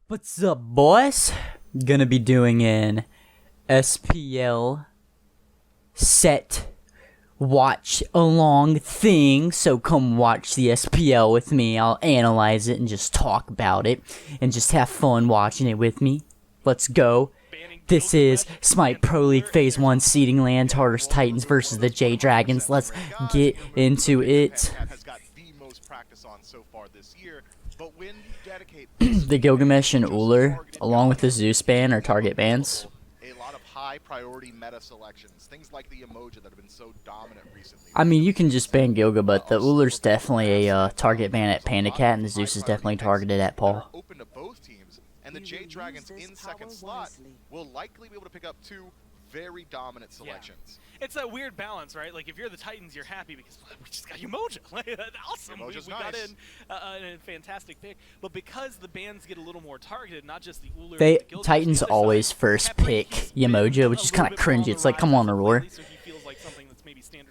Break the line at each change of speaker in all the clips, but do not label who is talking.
What's up, boys? Gonna be doing an SPL set watch along thing, so come watch the SPL with me. I'll analyze it and just talk about it and just have fun watching it with me. Let's go. This is SMITE Pro League Phase 1 seeding LAN, Tartarus Titans versus the Jade Dragons. Let's get into it. The Gilgamesh and Uller, along with the Zeus ban, are target bans.
A lot of high priority meta selections, things like the emoji that have been so dominant recently.
I mean, you can just ban Gilga, but the Uller's definitely a target ban at Panda Cat, and the Zeus is definitely targeted at Paul.
Open to both teams, and the Jade Dragons in second slot will likely be able to pick up two very dominant selections.
Yeah. It's that weird balance, right? Like, if you're the Titans, you're happy because we just got Umoja. Like, that's awesome. We got in a fantastic pick. But because the bans get a little more targeted, not just the Uller,
The Titans always first pick Umoja, which is kind of cringy. It's like, come on, Aurora.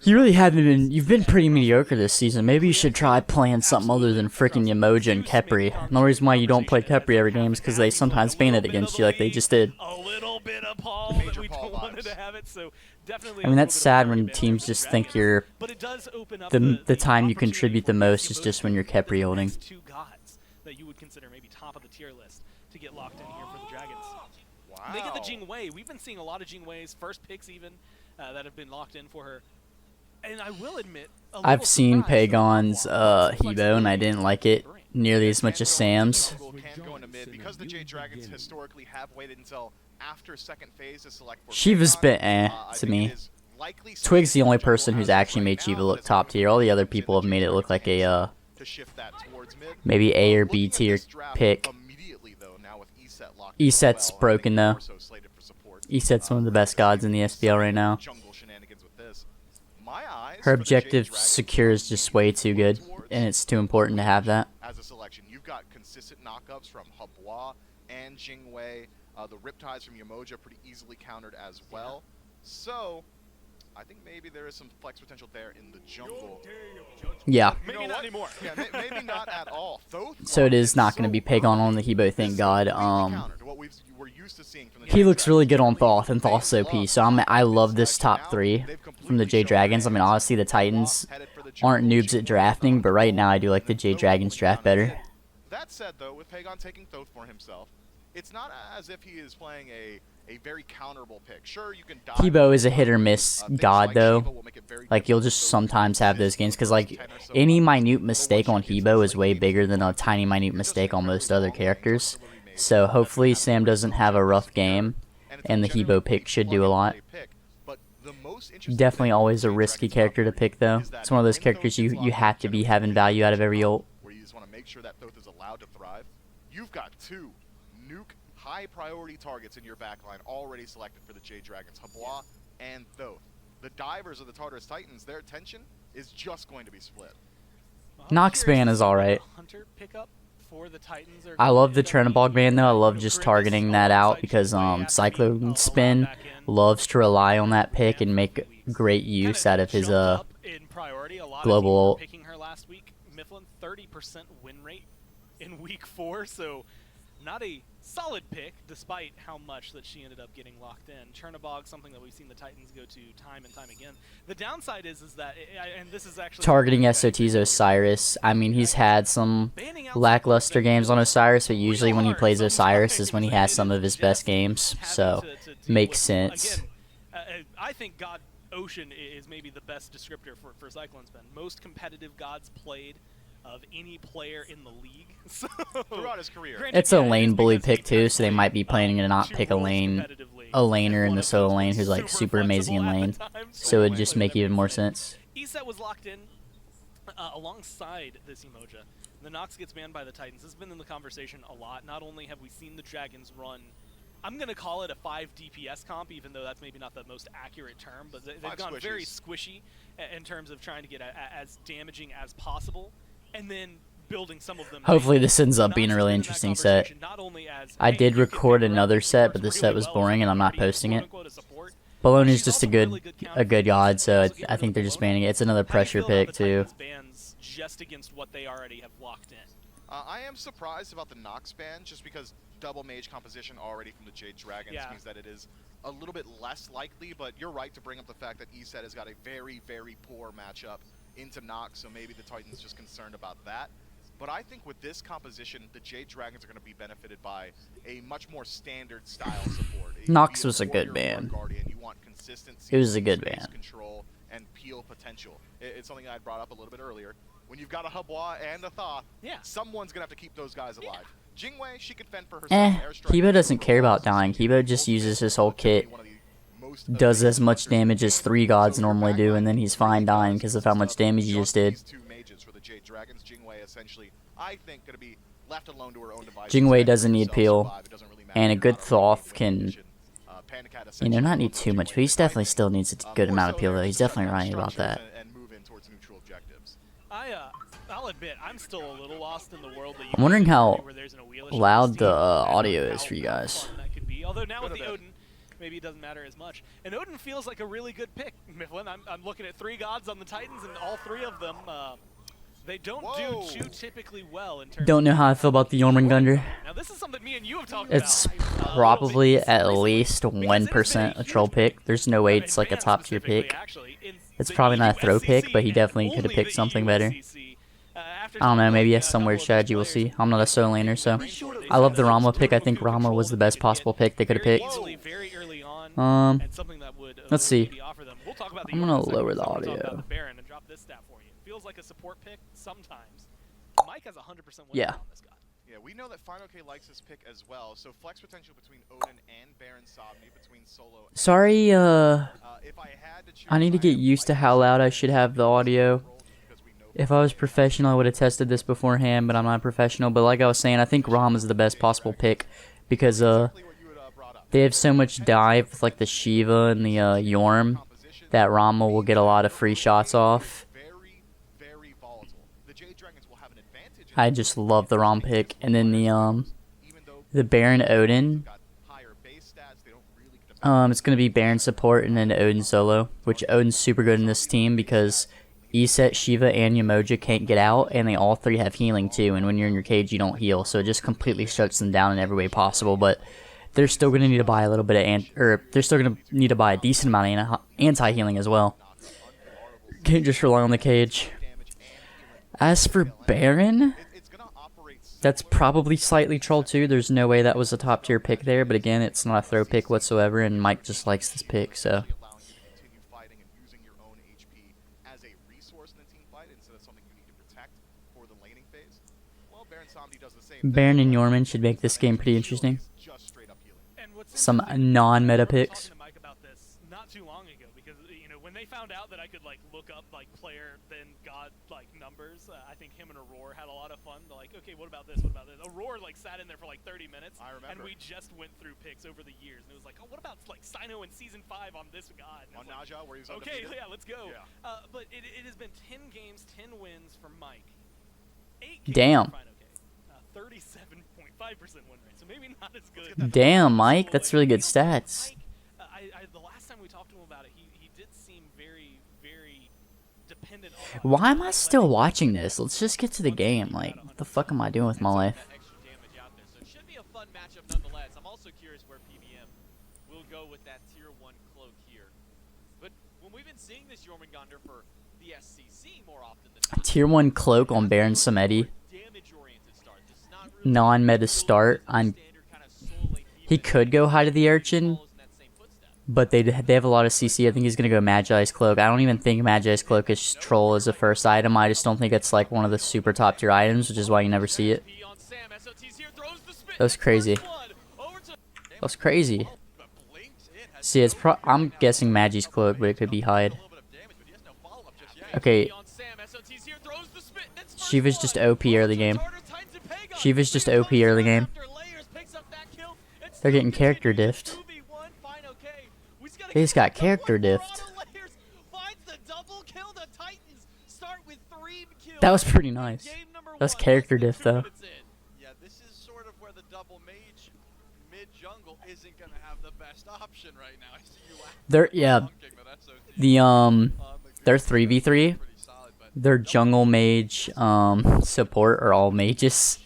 You really haven't been, you've been pretty mediocre this season. Maybe you should try playing something other than freaking Umoja and Khepri. And the reason why you don't play Khepri every game is because they sometimes ban it against you like they just did.
A little bit of Paul that we don't want to have it, so definitely.
I mean, that's sad when teams just think you're the time you contribute the most is just when you're Khepri holding.
Two gods that you would consider maybe top of the tier list to get locked in here for the Dragons.
Wow.
They get the Jing Wei. We've been seeing a lot of Jing Wei's first picks even that have been locked in for her. And I will admit,
I've seen Pagon's Hebo, and I didn't like it nearly as much as Sam's.
Because the Jade Dragons historically have waited until after second phase to select for
Shiva's bit to me. Twig's the only person who's actually made Shiva look top tier. All the other people have made it look like a maybe A or B tier pick. Eset's broken though. Eset's one of the best gods in the SPL right now. Her objective secure is just way too good, and it's too important to have that.
As a selection, you've got consistent knockups from Habwa and Jing Wei. The Riptides from Umoja pretty easily countered as well. So, I think maybe there is some flex potential there in the jungle.
Yeah.
Maybe not anymore.
Yeah, maybe not at all.
So it is not going to be Pagon on the Hebo, thank God. He looks really good on Thoth, and Thoth's OP, so I love this top three from the Jade Dragons. I mean, honestly, the Titans aren't noobs at drafting, but right now I do like the Jade Dragons draft better.
That said, though, with Pagon taking Thoth for himself, it's not as if he is playing a very counterable pick. Sure, you can die.
Hebo is a hit or miss god, though. Like, you'll just sometimes have those games, because, like, any minute mistake on Hebo is way bigger than a tiny minute mistake on most other characters. So hopefully Sam doesn't have a rough game, and the Hebo pick should do a lot. Definitely always a risky character to pick, though. It's one of those characters you have to be having value out of every ult.
Where you just want to make sure that Thoth is allowed to thrive. You've got two nuke high priority targets in your backline already selected for the Jade Dragons, Habwa and Thoth. The divers of the Tartarus Titans, their attention is just going to be split.
Nox ban is alright. I love the Trenabog ban, though. I love just targeting that out because Cyclone Spin loves to rely on that pick and make great use out of his global ult.
Picking her last week, Mifflin 30% win rate in week 4, so not a solid pick despite how much that she ended up getting locked in. Chernabog, something that we've seen the Titans go to time and time again. The downside is that, and this is actually
targeting SOT's Osiris. I mean, he's had some lackluster games on Osiris, but usually when he plays Osiris is when he has some of his best games, so makes sense.
Again, I think God Ocean is maybe the best descriptor for Cyclone Spin. Most competitive gods played of any player in the league. So,
throughout his career.
It's a lane bully pick too, so they might be planning to not pick a laner in the solo lane who's like super amazing in lane. So it would just make even more sense.
Eset was locked in alongside this Umoja. The Nox gets banned by the Titans. This has been in the conversation a lot. Not only have we seen the Dragons run, I'm going to call it a 5 DPS comp, even though that's maybe not the most accurate term, but they've gone very squishy in terms of trying to get as damaging as possible. And then building some of them.
Hopefully this ends up being a really interesting set. I did record another set, but the set was boring and I'm not posting it. Baloney is just a good god, so I think they're just banning it. It's another pressure pick too.
Just against what they already have locked in.
I am surprised about the Nox ban, just because double mage composition already from the Jade Dragons means that it is a little bit less likely, but you're right to bring up the fact that ESET has got a very, very poor matchup into Nox, so maybe the Titans just concerned about that. But I think with this composition, the Jade Dragons are going to be benefited by a much more standard style support.
Nox was a good ban.
You want consistency,
It was a good
space
ban.
control, and peel potential. It's something I brought up a little bit earlier. When you've got a Hubwa and a Thoth, someone's going to have to keep those guys alive. Jingwei, she can fend for herself.
Hebo doesn't care about dying. Hebo just uses his whole kit, does as much damage as 3 gods normally do, and then he's fine dying because of how much damage he just did. Jingwei doesn't need peel, and a good Thoth can, you know, not need too much, but he definitely still needs a good amount of peel, though. He's definitely right about that.
I'll admit, I'm still a little lost in the world that
I'm wondering how
where there's an Wheelish
loud the
and
audio
how
is for you guys.
fun that could be. Although now with the Odin, maybe it doesn't matter as much. And Odin feels like a really good pick, Mifflin. I'm looking at 3 gods on the Titans, and all 3 of them, they don't do too typically well in terms
Don't know how I feel about the Jormungandr.
Now this is something me and you have talked
It's
about.
probably at least 1% a troll pick. There's no way it's like a top tier pick. It's probably not a throw pick, but he definitely could have picked something better. I don't know, maybe he has some weird strategy, we'll see. I'm not a solo laner, so I love the Rama pick. I think Rama was the best possible pick they could have picked. Let's see. I'm gonna lower the audio.
Feels like a support pick sometimes. Mike has 100% win
Yeah.
on this guy.
Yeah, we know that Final K likes this pick as well, so flex potential between Odin and Baron Somni, between solo and
Sorry,
if I had to choose,
I need to get used to how loud I should have the audio. If I was professional, I would have tested this beforehand, but I'm not professional. But like I was saying, I think Rom is the best possible pick because they have so much dive with like the Shiva and the Yorm that Rama will get a lot of free shots off. I just love the Rom pick, and then the Baron Odin. It's gonna be Baron support and then Odin solo, which Odin's super good in this team because ESET, Shiva, and Yamoja can't get out, and they all 3 have healing too. And when you're in your cage, you don't heal, so it just completely shuts them down in every way possible. But they're still gonna need to buy a little bit of they're still gonna need to buy a decent amount of anti-healing as well. Can't just rely on the cage. As for Baron, that's probably slightly troll too. There's no way that was a top tier pick there, but again, it's not a throw pick whatsoever, and Mike just likes this pick, so. Baron and Yorman should make this game pretty interesting. Some non-meta picks.
Not too long ago, because you know when they found out that I could like look up like player then god like numbers, I think him and Aurora had a lot of fun. They're like, okay, what about this? What about this? Aurora like sat in there for like 30 minutes, and we just went through picks over the years, and it was like, oh, what about like Sino in season 5 on this god?
On Naja, where he's
okay,
undefeated?
yeah, let's go.
Yeah.
But it has been 10 games, 10 wins for Mike. 8 games
Damn.
for Final K. 37.5% win rate, so maybe not as good.
Damn, Mike, that's really good stats.
The last time we talked to him about it, he did seem very, very dependent on.
Why am I still watching this? Let's just get to the game. Like, what the fuck am I doing with my life?
So it should be a fun matchup nonetheless. I'm also curious where PBM will go with that tier 1 cloak here. But when we've been seeing this Jormungandr for the SCC more often than not,
Tier 1 cloak on Baron Samedi.
damage-oriented start. This is not really
Non-meta start. He could go High to the Urchin, but they have a lot of CC. I think he's going to go Magi's Cloak. I don't even think Magi's Cloak is troll as a first item. I just don't think it's like one of the super top tier items, which is why you never see it. That was crazy. That was crazy. See, it's I'm guessing Magi's Cloak, but it could be Hyde. Okay. Shiva's just OP early game. Shiva's just OP early game. They're getting character diffed. They just got character diffed. That was pretty nice. That was character diff though.
Yeah, this is sort of where the double mage mid jungle isn't gonna have the best option right now. I see you
They're their 3v3. their jungle mage support are all mages.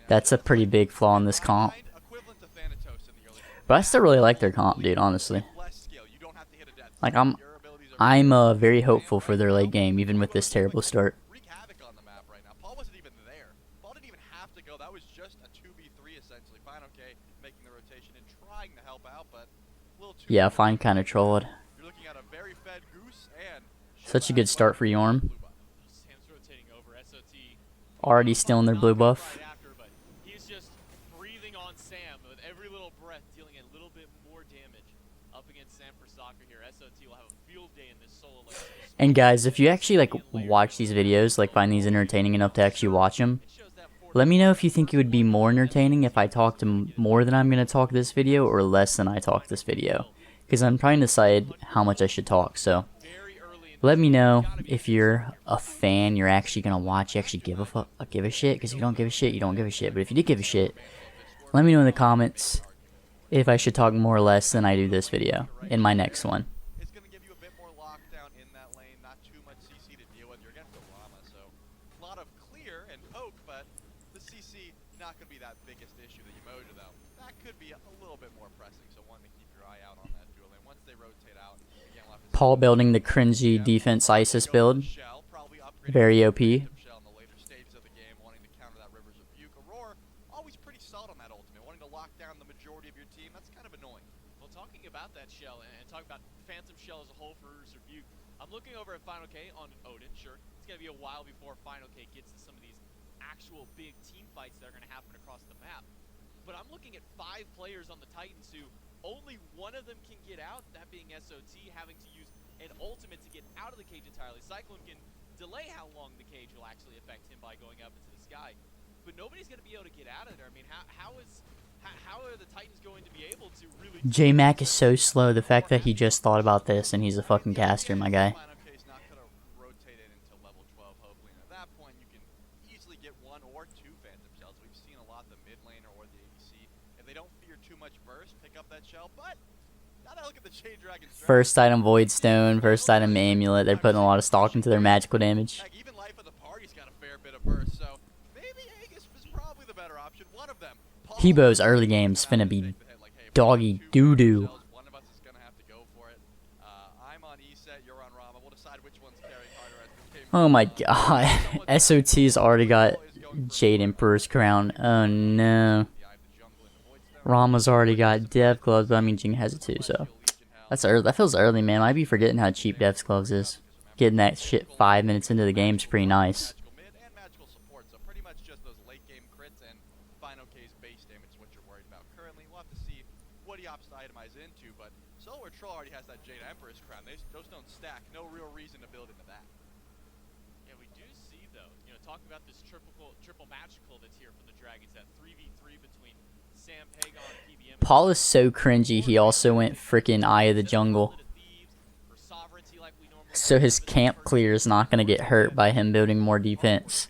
That's a pretty big flaw in this comp.
Equivalent to Thanatos in the early game.
But I still really like their comp, dude, honestly.
Less skill. You don't have to hit a death.
Like,
Your abilities are
very hopeful for their late game, even with this terrible start.
wreak havoc on the map right now. Paul wasn't even there. Paul didn't even have to go. That was just a 2v3 essentially. Final K making the rotation and trying to help out, but a little too
Yeah, Fine kind of trolled.
You're looking at a very fed Goose and
Such a good start for Yorm.
Sam's rotating over. SOT
Already stealing their blue buff.
right after, but he's just breathing on Sam with every little breath, dealing a little bit more damage up against Sam for soccer here. SOT will have a field day in this solo lane.
And guys, if you actually like watch these videos, like find these entertaining enough to actually watch them,
It shows that
let me know if you think it would be more entertaining if I talked more than I'm going to talk this video or less than I talk this video. Because I'm trying to decide how much I should talk, so
very early in
let me know if you're a fan, you're actually going to watch, you actually give a shit. Because if you don't give a shit, you don't give a shit. But if you did give a shit, let me know in the comments if I should talk more or less than I do this video in my next one.
it's going to give you a bit more lockdown in that lane, not too much CC to deal with. You're against the Llama, so a lot of clear and poke, but the CC not going to be that biggest issue. The Emoja, though, that could be a little bit more pressing, so one to keep your eye out on that dual lane. Once they rotate out, again, we'll have to
Paul building the cringy defense ISIS build.
Shell, probably upgrading
Very
the
OP.
Shell in the later stages of the game, wanting to counter that Rivers of Rebuke. Aurora, always pretty solid on that ultimate, wanting to lock down the majority of your team. That's kind of annoying.
Well, talking about that shell and talking about Phantom Shell as a whole for Rivers Rebuke, I'm looking over at Final K on Odin. Sure, it's going to be a while before Final K gets to some of these actual big team fights that are going to happen across the map. But I'm looking at 5 players on the Titans who only one of them can get out, that being SOT, having to use an ultimate to get out of the cage entirely. Cyclone can delay how long the cage will actually affect him by going up into the sky. But nobody's going to be able to get out of there. I mean, how are the Titans going to be able to really...
J-Mac is so slow. The fact that he just thought about this and he's a fucking caster, my guy.
Final K's not going to rotate it until level 12, hopefully. And at that point, you can easily get 1 or 2 Phantom Shells. We've seen a lot the mid laner or the ADC. If they don't fear too much burst, pick up that shell. But now that I look at the Jade Dragon strategy,
First item Void Stone, first item Amulet. They're putting a lot of stock into their magical damage.
heck, even Life of the Party's got a fair bit of burst, so maybe Aegis is probably the better option. One of them. Paul,
Hebo's early game's finna be
take the hit, like, hey,
doggy
2
doo-doo.
shells, one of us is gonna have to go for it. I'm on E-set, you're on Rama. We'll decide which one's carrying harder as the game
Oh my
moves on.
god. SOT's already got Jade Emperor's crown. Oh no. Rama's already got Dev Gloves, but I mean Jing has it too, so. That's early. That feels early, man. I'd be forgetting how cheap Dev's Gloves is. Getting that shit 5 minutes into the game's pretty nice.
Magical mid and magical support, so pretty much just those late game crits and Final K's base damage is what you're worried about currently. We'll have to see what he opts to itemize into, but Solar Troll already has that Jade Emperor's crown. Those don't stack. No real reason to build into that.
Yeah, we do see, though, talking about this triple magical that's here from the Dragons, that 3v3 between Sam, Pagon, PBM.
Paul is so cringy, he also went freaking Eye of the Jungle. So his camp clear is not going to get hurt by him building more defense.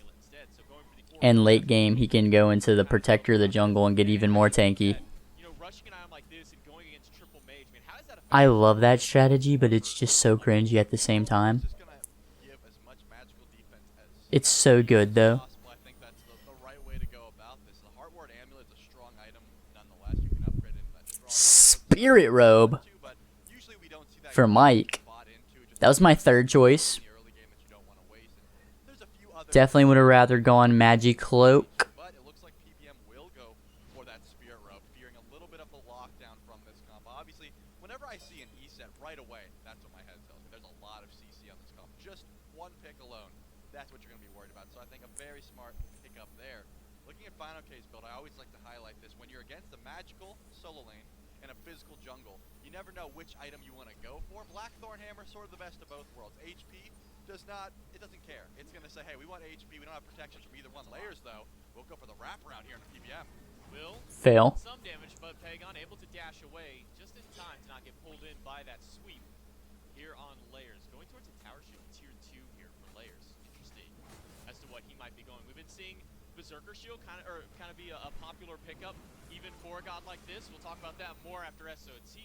And late game, he can go into the Protector of the Jungle and get even more tanky. I love that strategy, but it's just so cringy at the same time.
Just gonna give as much magical defense as
It's so good, though.
possible. I think that's the right way to go about this. The Heartward Amulet is a strong item nonetheless. You can upgrade it into that strong
Spirit Robe
too, but usually we don't see that
for Mike.
bought into just
That was my third choice.
in the early game that you don't want to waste. And there's a few other
Definitely would have rather gone Magic Cloak.
but it looks like PBM will go for that Spirit Robe, fearing a little bit of the lockdown from this comp. Obviously, whenever I see an E-set right away, that's what my head tells me. There's a lot of CC on this comp. Just one pick alone, that's what you're going to be worried about. So I think a very smart pick up there. Looking at Final K's build, I always like to highlight this. When you're against a magical solo lane and a physical jungle, you never know which item you want to go for. Blackthorn Hammer, sort of the best of both worlds. HP does not, it doesn't care. It's going to say, hey, we want HP, we don't have protections from either one. Layers, though, we'll go for the wraparound here in the PBM.
Will
Fail.
some damage, but Pagon able to dash away just in time to not get pulled in by that sweep here on Layers. Going towards a tower shield tier 2 here for Layers. Interesting as to what he might be going. We've been seeing Berserker Shield kind of be a popular pickup even for a god like this. We'll talk about that more after SOT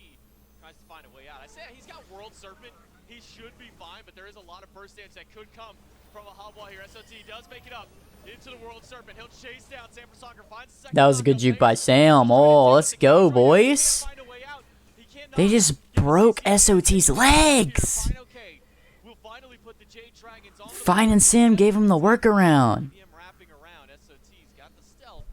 tries to find a way out. I say he's got World Serpent. He should be fine, but there is a lot of burst dance that could come from a hot wall here. SOT does make it up into the World Serpent. He'll chase down Sam for Soccer. Finds the second
That was a good
knockup.
juke by
Layers
Sam. Oh, let's go, boys.
Find a way out. He cannot
They just
get the
broke
CC
SOT's
here.
legs.
Fine, okay. We'll finally put the Jade Dragons on the
Fine and Sam gave him the workaround.
PBM wrapping around. SOT's got the stealth.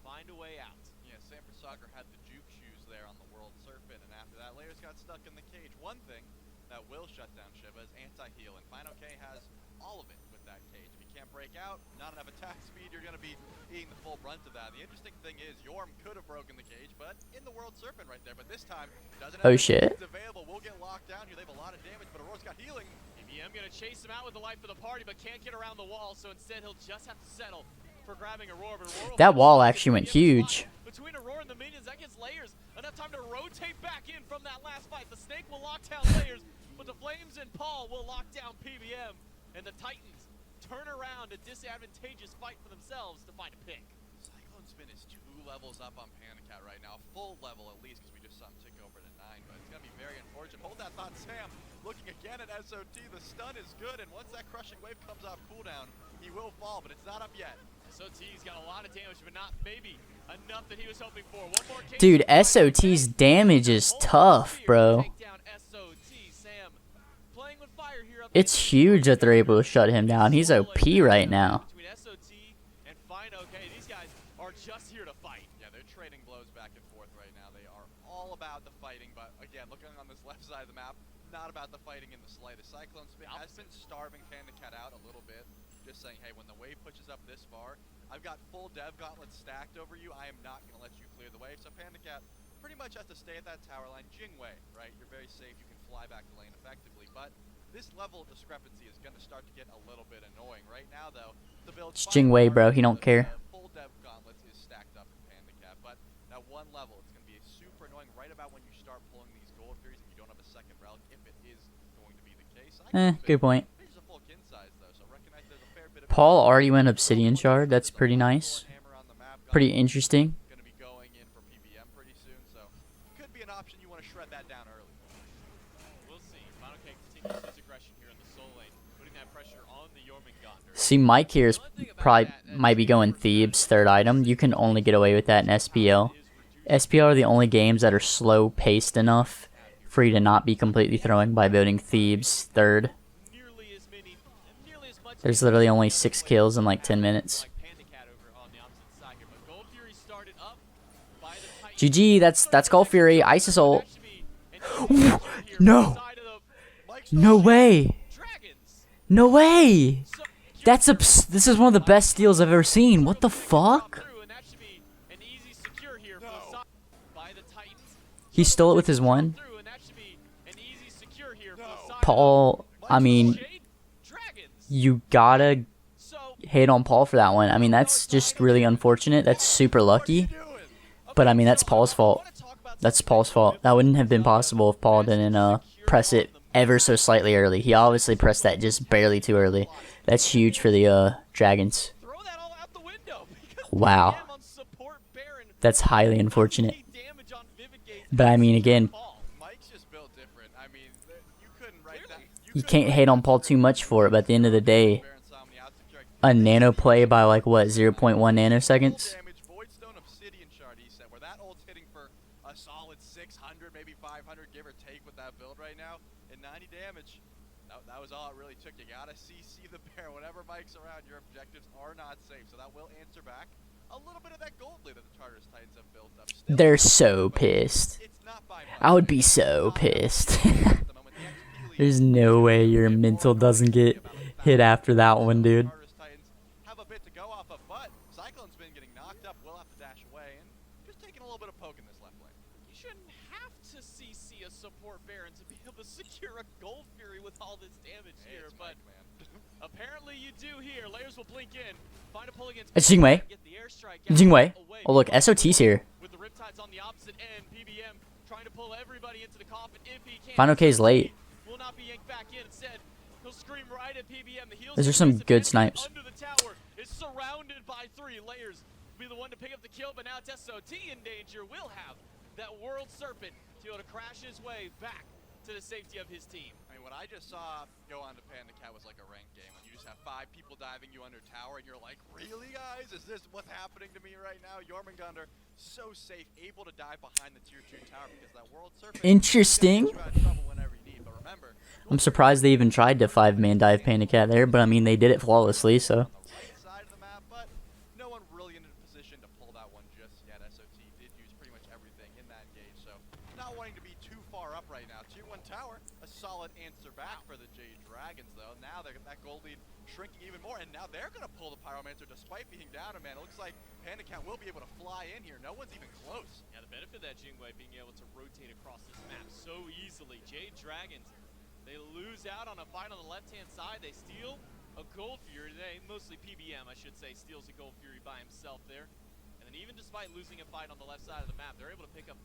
Find a way out.
Yeah, Sam for Soccer had the juke shoes there on the World Serpent, and after that, Layers got stuck in the cage. One thing that will shut down Shiva is anti-heal, and Fine OK has all of it with that cage. If you can't break out, not enough attack speed, you're going to be eating the full brunt of that. The interesting thing is, Yorm could have broken the cage, but in the World Serpent right there. But this time, doesn't have
Oh,
any
shit.
keys available. We'll get locked down here. They have a lot of damage, but Aurora's got healing.
PBM gonna chase him out with the life of the party, but can't get around the wall, so instead he'll just have to settle for grabbing Aurora. But Aurora
That
will
wall
get
actually went
PBM spot.
huge.
Between Aurora and the minions, that gets Layers enough time to rotate back in from that last fight. The Snake will lock down Layers, but the Flames and Paul will lock down PBM, and the Titans turn around a disadvantageous fight for themselves to find a pick.
Cyclone Spin is 2 levels up on Panicat right now. Full level at least, because we just saw him tick over to 9, but it's going to be very unfortunate. Hold that thought, Sam. Looking again at SOT, the stun is good, and once that crushing wave comes off cooldown, he will fall, but it's not up yet.
SOT's got a lot of damage, but not maybe enough that he was hoping for. One more case
Dude,
to find
SOT's
a pick.
damage is
Hold
tough,
here to
bro.
take down SOT. Sam playing with fire here up
It's
against
huge that they're able to
Aurora.
shut him down. He's OP right now.
Between SOT and Fine OK, these guys are just here to fight.
Yeah, they're trading blows back and forth right now. They are all about the fighting, but again, looking on this left side of the map, not about the fighting in the slightest. Cyclone Spin has been starving Panicat out a little bit, just saying, hey, when the wave pushes up this far, I've got full dev gauntlets stacked over you. I am not going to let you clear the wave. So Panicat pretty much has to stay at that tower line. Jingwei, right? You're very safe. You can fly back the lane effectively, but this level of discrepancy is going to start to get a little bit annoying. Right now, though, the build
It's Jingwei, bro. He don't care.
Full dev gauntlets is stacked up in Panicat, but at one level, it's going to be super annoying right about when you start pulling these gold furies and you don't have a second relic, if it is going to be the case.
Good point.
He's a full kin size, though, so recognize there's a fair bit of
Paul already went Obsidian Shard. That's pretty nice.
hammer on the map.
Pretty interesting.
Going to be going in for PBM pretty soon, so could be an option. You want to shred that down early.
We'll see. Final K continues his aggression here in the soul lane, putting that pressure on the Jormungandr.
See, Mike here is probably might be going Thebes third item. You can only get away with that in SPL. SPL are the only games that are slow paced enough for you to not be completely throwing by building Thebes third.
Nearly as much
There's literally only 6 kills in like 10 minutes.
like Panicat over on the opposite side here, but Gold Fury started up by the Titans.
GG, that's Gold Fury, Isis ult.
That should be an easy secure here
No.
from the side of the
No way.
Dragons.
No way.
So,
That's this is one of the best steals I've ever seen. What the fuck?
through, and that should be an easy secure here for the side by the Titans.
He stole it with his one.
Through, and that should be an easy secure here for the side
Paul, I
of
mean,
Jade Dragons.
you gotta
So,
hate on Paul for that one. I mean, that's just really unfortunate. That's super lucky. But I mean, that's Paul's fault. That's Paul's fault. That wouldn't have been possible if Paul didn't press it ever so slightly early. He obviously pressed that just barely too early. That's huge for the Dragons.
throw that all out the window because
Wow.
PBM on support Baron
That's highly unfortunate.
damage on Vivid Gaze
But I mean, again,
Paul.
Mike's just built different. I mean, you couldn't write that.
you can't hate on Paul too much for it. But at the end of the day, a nano play by like what, 0.1 nanoseconds?
Damage, Voidstone Obsidian Shard, he said, where that ult's hitting for a solid 600, maybe 500, give or take with that build right now, and 90 damage. That was all it really took. You gotta CC the bear. Whenever Mike's around, your objectives are not safe. So that will answer back a little bit of that gold lead that the Tartarus Titans have built up. Still,
They're so pissed.
it's not by much.
I would be so pissed.
At the moment, the XP lead
There's no way your mental doesn't get hit after that one, dude.
Tartarus Titans have a bit to go off of, but Cyclone's been getting knocked up. Will have to dash away and just taking a little bit of poke in this left lane.
You shouldn't have to CC a support Baron to be able to secure a Gold Fury with all this damage
Hey,
here,
it's
but
Mike, man.
apparently you do here. Layers will blink in, find a pull against
It's Jingwei.
Get the airstrike out
Jingwei.
away.
Oh look, SOT's here.
With the Riptides on the opposite end, PBM trying to pull everybody into the coffin if he can.
Final K's late.
Will not be yanked back in. Instead, he'll scream right at PBM. The heels
Those are some good snipes.
under the tower is surrounded by 3 Layers. Will be the one to pick up the kill, but now it's SOT in danger. Will have that World Serpent to be able to crash his way back to the safety of his team.
I mean, what I just saw go on to Panda Cat was like a ranked game. When you just have 5 people diving you under tower, and you're like, really, guys? Is this what's happening to me right now? Jormungandr, so safe, able to dive behind the tier 2 tower because that world surface.
Interesting. I'm surprised they even tried to 5-man dive Panda Cat there, but I mean, they did it flawlessly, so.
Side of the map, but no one really in a position to pull that one just yet. SOT did use pretty much everything in that engage, so not wanting to be too far up right now. Tier 1 tower, a solid answer back for the Jade Dragons, though. Now that gold lead shrinking even more, and now they're going to pull the Pyromancer despite being down. And man, it looks like Panda Cat will be able to fly in here. No one's even close.
Yeah, the benefit of that Jingwei being able to rotate across this map so easily. Jade Dragons, they lose out on a fight on the left-hand side. They steal a Gold Fury. Mostly PBM, I should say, steals a Gold Fury by himself there. And then even despite losing a fight on the left side of the map, they're able to pick up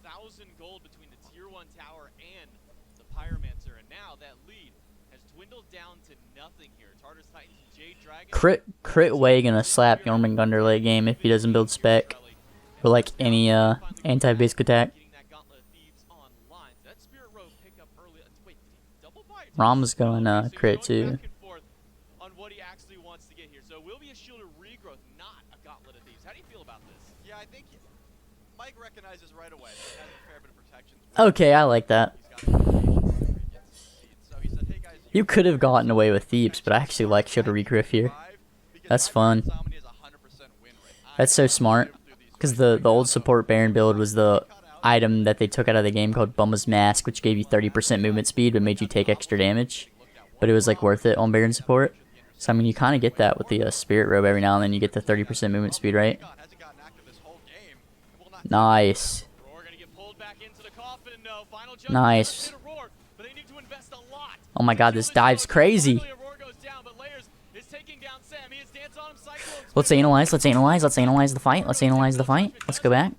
1,000 gold between the tier 1 tower and the Pyromancer. And now that lead has dwindled down to nothing here. Tartarus Titans and Jade Dragons.
Crit Way gonna slap Jormungandr late game if he doesn't build spec. Or like any anti-basic attack. Rom's going crit too.
On what he actually wants to get here. So it will be a shield of regrowth, not a gauntlet of thieves. How do you feel about this?
Yeah, I think Mike recognizes right away that he has a fair bit of protection.
Okay, I like that.
So he said, hey guys,
You could have gotten away with Thebes, but I actually like Shield of Regriff here. That's fun. That's so smart. Because the old support Baron build was the item that they took out of the game called Bumma's Mask, which gave you 30% movement speed but made you take extra damage. But it was like worth it on Baron support. So I mean, you kind of get that with the Spirit Robe every now and then. You get the 30% movement speed, right? Nice. Nice. Oh my god, this dive's crazy. Let's analyze the fight. Let's go back.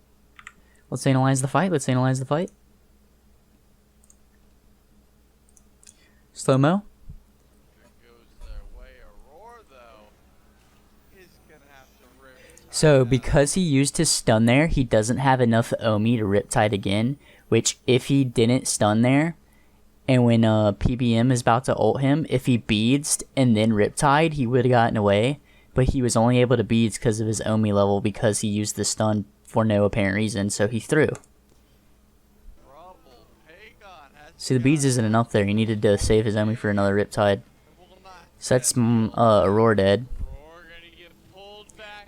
Let's analyze the fight. Slow-mo. So, because he used his stun there, he doesn't have enough Omi to Riptide again, which if he didn't stun there, and when PBM is about to ult him, if he beads and then Riptide, he would have gotten away, but he was only able to beads because of his Omi level because he used the stun for no apparent reason, so he threw. See, the beads isn't enough there, he needed to save his Omi for another Riptide. So that's Aurora dead.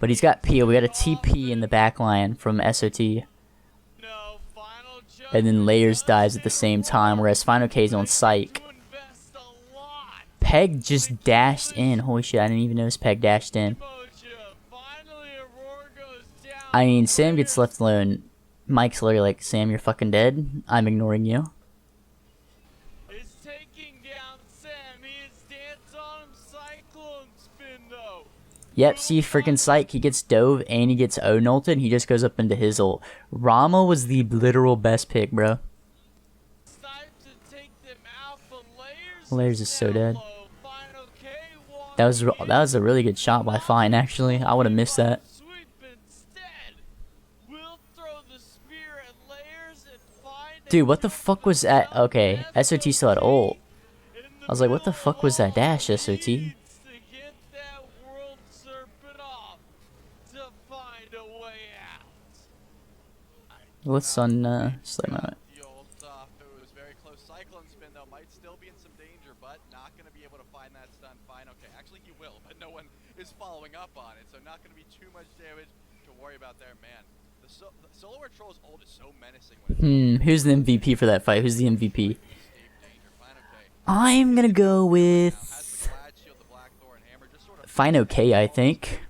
But he's got Peel. We got a TP in the back line from SOT. And then Layers dies at the same time, whereas Final K's on Psych. Peg just dashed in. Holy shit, I didn't even notice Peg dashed in. I mean, Sam gets left alone. Mike's literally like, Sam, you're fucking dead. I'm ignoring you. Yep, see freaking Psych, he gets dove and he gets O-nulted and he just goes up into his ult. Rama was the literal best pick, bro. Layers is so dead. That was a really good shot by Fine, actually. I would have missed that. Dude, what the fuck was that? Okay, SOT still had ult. I was like, what the fuck was that dash, SOT? Let's Slay my
It was very close. Cyclone spin though might still be in some danger, but not going to be able to find that stun. Fine, okay. Actually, he will, but no one is following up on it, so not going to be too much damage to worry about there, man. The Solo Troll's ult is so menacing. When
who's the MVP for that fight? Who's the MVP? I'm gonna go with Fine OK, I think.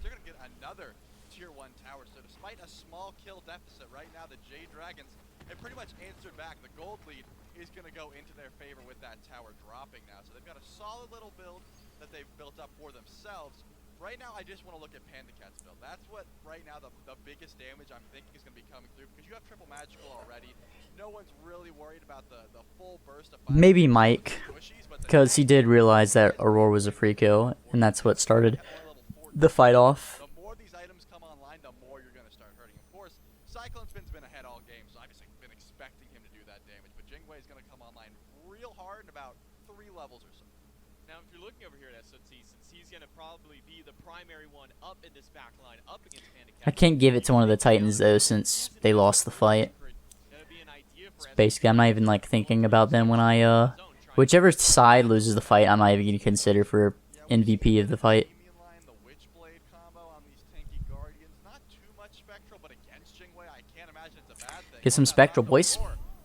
Pretty much answered back. The gold lead is going to go into their favor with that tower dropping now. So they've got a solid little build that they've built up for themselves. Right now, I just want to look at Panda Cat's build. That's what, right now, the biggest damage I'm thinking is going to be coming through. Because you have triple magical already. No one's really worried about the full burst of fire.
Maybe Mike. Because he did realize that Aurora was a free kill. And that's what started the fight off.
The more these items come online, the more you're going to start hurting. Of course, Cyclone Spin's been a ahead all game, so I've just been expecting him to do that damage. But Jingwei is going to come online real hard in about 3 levels or so.
Now, if you're looking over here at SOT, since he's going to probably be the primary one up in this back line, up against Panda
I
Cat.
can't give it to one of the Titans though, since they lost the fight. Basically, I'm not even like thinking about them when I whichever side loses the fight, I'm not even gonna consider for MVP of the fight.
The Witchblade combo on these tanky Guardians, not too much Spectral, but against Jingwei, I can't imagine it's a bad thing.
Get some Spectral, boys.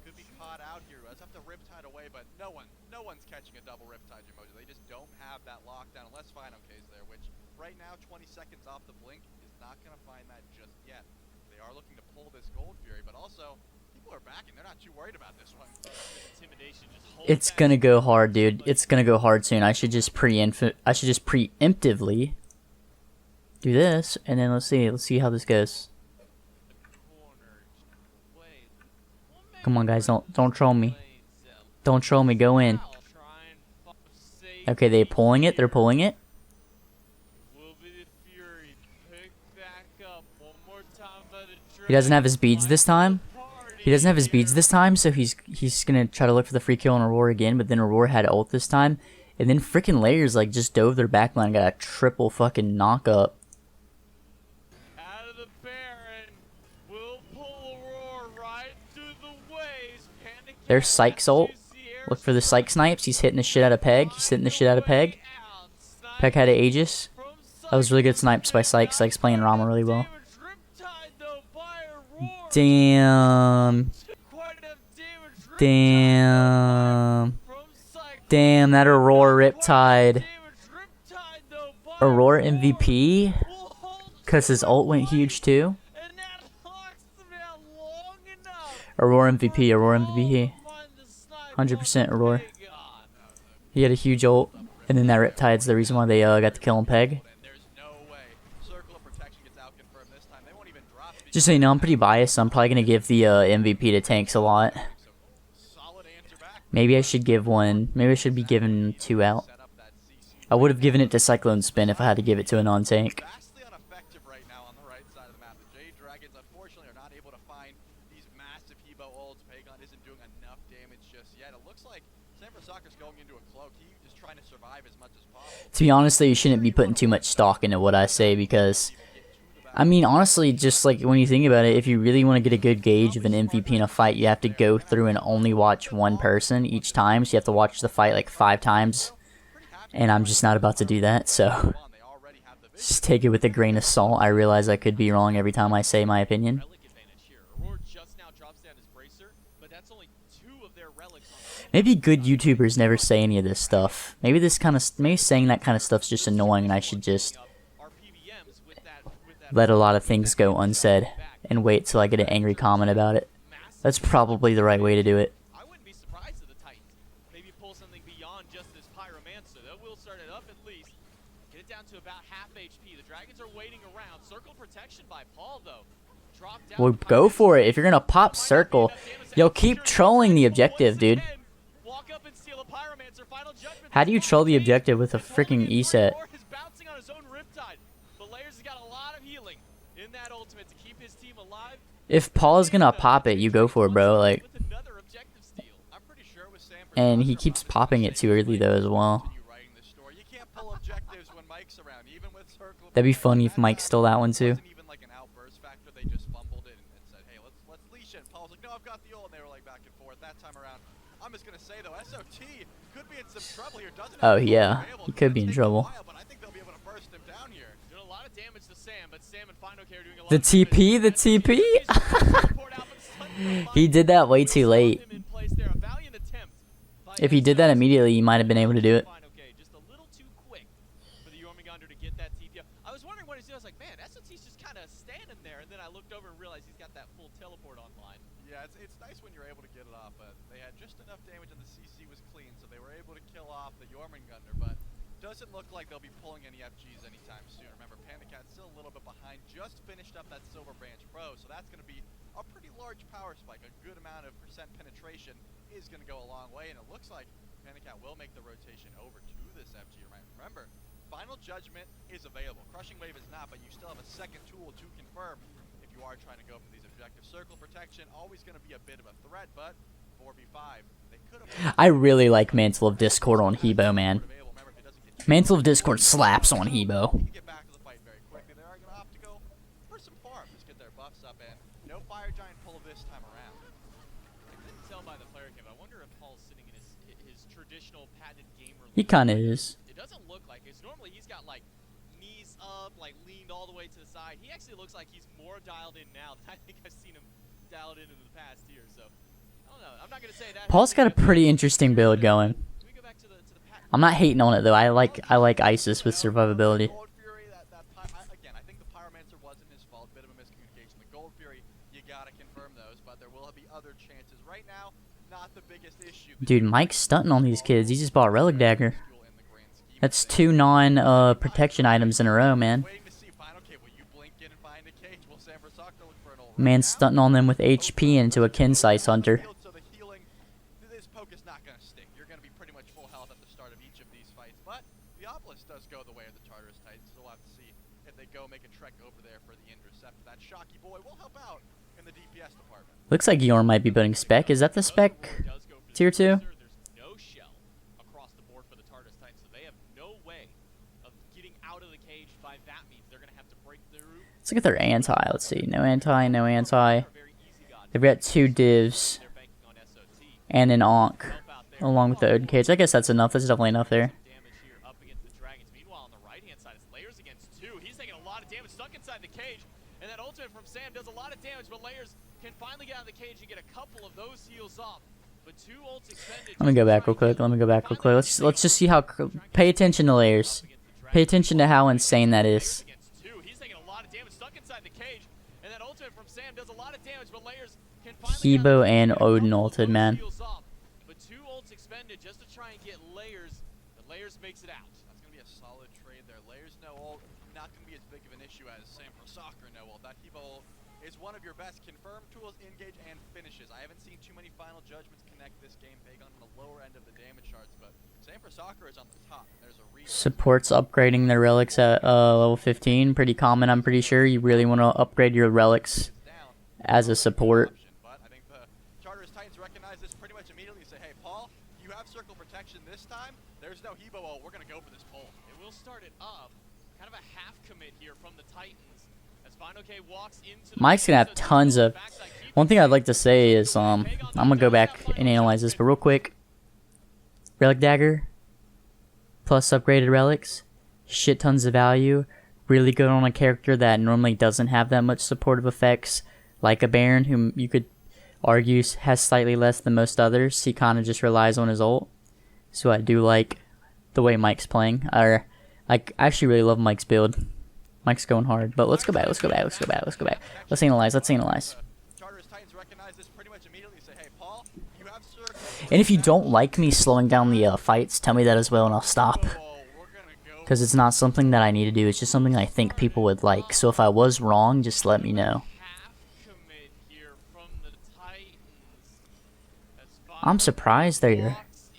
Could be caught out here. Let's have to Riptide away, but no one's catching a double Riptide emoji. They just don't have that lockdown unless FinoK's there, which right now 20 seconds off the blink is not going to find that just yet. They are looking to pull this Gold Fury, but also people are backing. They're not too worried about this one.
It's gonna go hard, dude. It's gonna go hard soon. I should just preemptively do this, and then let's see how this goes. Come on, guys, don't troll me. Don't troll me. Go in. Okay, they're pulling it. They're pulling it. He doesn't have his beads this time. He doesn't have his beads this time, so he's gonna try to look for the free kill on Aurora again. But then Aurora had ult this time, and then freaking Layers like just dove their backline, got a triple fucking knock up.
Out of the Baron, will pull Aurora right through the waves.
There's Psych's ult. Look for the Psych snipes. He's hitting the shit out of Peg. He's hitting the shit out of Peg. Peg had an Aegis. That was really good snipes by Psych. Psych's playing Rama really well. Damn. Damn. Damn, that Aurora Riptide. Aurora MVP? Because his ult went huge too? Aurora MVP, Aurora MVP. 100% Aurora. He had a huge ult, and then that Riptide's the reason why they got the kill on Peg. Just so you know, I'm pretty biased, so I'm probably going to give the MVP to tanks a lot. Maybe I should give one. Maybe I should be giving 2 out. I would have given it to Cyclone Spin if I had to give it to a non-tank.
Vastly ineffective right now on the right side of the map. The Jade Dragons, unfortunately, are not able to find these massive Hebo ults. Pagon isn't doing enough damage just yet. It looks like San Francisco's going into a cloak. He's just trying to survive as much as possible.
To be honest, though, you shouldn't be putting too much stock into what I say because, I mean, honestly, just like when you think about it, if you really want to get a good gauge of an MVP in a fight, you have to go through and only watch one person each time. So you have to watch the fight like 5 times. And I'm just not about to do that, so just take it with a grain of salt. I realize I could be wrong every time I say my opinion. Maybe good YouTubers never say any of this stuff. Maybe saying that kind of stuff's just annoying, and I should just let a lot of things go unsaid and wait till I get an angry comment about it. That's probably the right way to do it.
I wouldn't be surprised if the Titans maybe pull something beyond just this Pyromancer. That will start it up at least. Get it down to about half HP. The Dragons are waiting around. Circle protection by Paul, though. Drop down.
Well, go for it. If you're gonna pop circle, yo, keep trolling the objective, dude.
Walk up and steal a Pyromancer. Final judgment.
How do you troll the objective with a freaking E set?
Is bouncing on his own Riptide. But Layers has got a lot of healing in that ultimate to keep his team alive.
If Paul's gonna pop it, you go for it, bro. Like, and he keeps popping it too early though as well. That'd be funny if Mike stole that one too. Oh yeah, he could be in trouble. The TP, the TP. He did that way too late. If he did that immediately, he might have been able to do it.
Just a little too quick for the Jormungandr to get that TP. I was wondering what he's doing. I was like, man, SOT's just kind of standing there, and then I looked over and realized he's got that full teleport online.
Yeah, it's nice when you're able to get it off, but they had just enough damage and the CC was clean, so they were able to kill off the Jormungandr, but doesn't look like they'll be pulling any FGs anytime soon. Remember, Panda Cat's still a little bit behind, just finished up that Silver Branch Pro, so that's going to be a pretty large power spike. A good amount of percent penetration is going to go a long way, and it looks like Panda Cat will make the rotation over to this FG. Remember, Final Judgment is available. Crushing Wave is not, but you still have a second tool to confirm. If you you are trying to go for these objectives. Circle protection, always going to be a bit of a threat, but 4v5, they could have...
I really like Mantle of Discord on Hebo, man. Mantle of Discord slaps on Hebo.
Get back to the fight very quickly. They are going to opt to go for some farms, get their buffs up, and no Fire Giant pull this time around.
I couldn't tell by the player cam. I wonder if Paul's sitting in his traditional patented gamer.
He kind of is.
It doesn't look like it. Normally he's got like knees up, like leaned all the way to the side. He actually looks like he's more dialed in now than I think I've seen him dialed in the past year. So I don't know. I'm not gonna say that.
Paul's got a pretty interesting build going.
Can we go back to the patent?
I'm not hating on it though. I like ISIS with survivability.
Gold Fury, again, I think the Pyromancer wasn't his fault. Bit of a miscommunication. The Gold Fury, you gotta confirm those, but there will be other chances. Right now, not the biggest issue.
Dude, Mike's stunting on these kids. He just bought a Relic Dagger. That's 2 protection items in a row, man.
Waiting to see Final K. Will you blink in and find a cage? Will San Francisco look for an ult?
Man stunting on them with HP into a Kinsice Hunter.
So the healing, this poke is not going to stick. You're going to be pretty much full health at the start of each of these fights. But the Obelisk does go the way of the Tartarus Titans, so we'll have to see if they go make a trek over there for the Intercept. That Shocky boy will help out in the DPS department.
Looks like Yorm might be building spec. Is that the spec tier 2?
There's no shell across the board for the Tartarus Titans, so they have no way of getting out of the cage. By that means they're going to have to break through.
Let's look at their anti. Let's see. No anti, no anti. They've got 2 divs
They're banking on SOT.
and an Ankh
Help out there.
along with the Odin cage. I guess that's enough. That's definitely enough there.
Damage here up against the Dragons. Meanwhile, on the right-hand side, it's Layers against 2. He's taking a lot of damage, stuck inside the cage. And that ultimate from Sam does a lot of damage, but Layers can finally get out of the cage and get a couple of those heals off. But 2 ults expended.
Let me go back real quick. Let me go back real quick. Let's just see how. Pay attention to layers. Pay attention to how insane that is.
Against 2. He's taking a lot of damage, stuck inside the cage. And that ultimate from Sam does a lot of damage, but Layers can finally get
Hebo
out of the cage
and
a couple
Odin
of
ulted,
those
man.
heals off. But 2 ults expended just to try and get Layers. The Layers makes it out.
That's going to be a solid trade there. Layers no ult, not going to be as big of an issue as Sam for Soccer no ult. That Hebo ult is one of your best confirmed tools, engage, and finishes. I haven't seen too many final judgments connect this game. Pagan on the lower end of the damage charts, but Sam for Soccer is on the top. There's a reason.
Supports upgrading their relics at level 15. Pretty common, I'm pretty sure. You really want to upgrade your relics
Down.
as a support.
But I think the Tartarus Titans recognize this pretty much immediately. Say, hey, Paul, you have circle protection this time. There's no Hebo ult. We're going to go for this pull.
It will start it up. Kind of a half commit here from the Titans. As Final K walks into the
Mike's gonna have tons of. One thing I'd like to say is I'm gonna go back and analyze this, but real quick. Relic Dagger plus upgraded relics, shit tons of value, really good on a character that normally doesn't have that much supportive effects, like a Baron, whom you could argue has slightly less than most others. He kind of just relies on his ult, so I do like the way Mike's playing. I actually really love Mike's build. Mike's going hard, but let's go back. Let's analyze.
Tartarus Titans recognize this pretty much immediately. Say, hey, Paul, you have circle.
And if you don't like me slowing down the fights, tell me that as well, and I'll stop.
We're gonna go.
Because it's not something that I need to do. It's just something I think people would like. So if I was wrong, just let me know.
half commit here from the Titans. As
I'm surprised they're
walks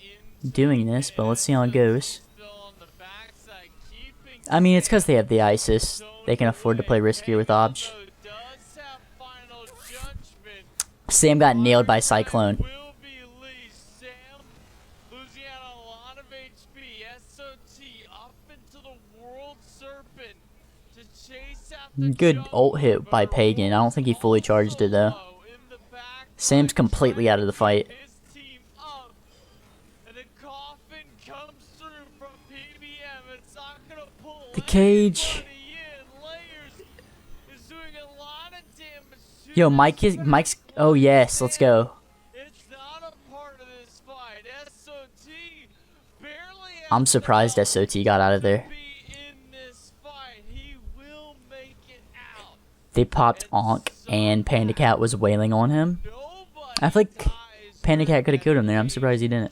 into
doing this, but let's see how it goes.
still on the backside, keeping
I mean, it's because they have the ISIS. They can afford to play riskier with Obj.
So does have final judgment.
Sam got nailed by Cyclone.
Will be leased. Sam losing out a lot of HP. SOT up into the World Serpent to chase out the
Good
jump
ult hit by Pagan. I don't think he fully charged it though.
in the back.
Sam's completely out of the fight.
His team up. And the coffin comes through from PBM. It's not gonna pull
The cage.
anybody in. Layers is doing a lot of damage to
Yo,
this
Mike's. Oh yes, let's go.
It's not a part of this fight. SOT barely
I'm
has
surprised
enough
SOT got out of there.
to be in this fight. He will make it out.
They popped Ankh, and Panda Cat was wailing on him.
Nobody
I feel like
dies
Panda
for
Cat could have killed him there. I'm surprised he didn't.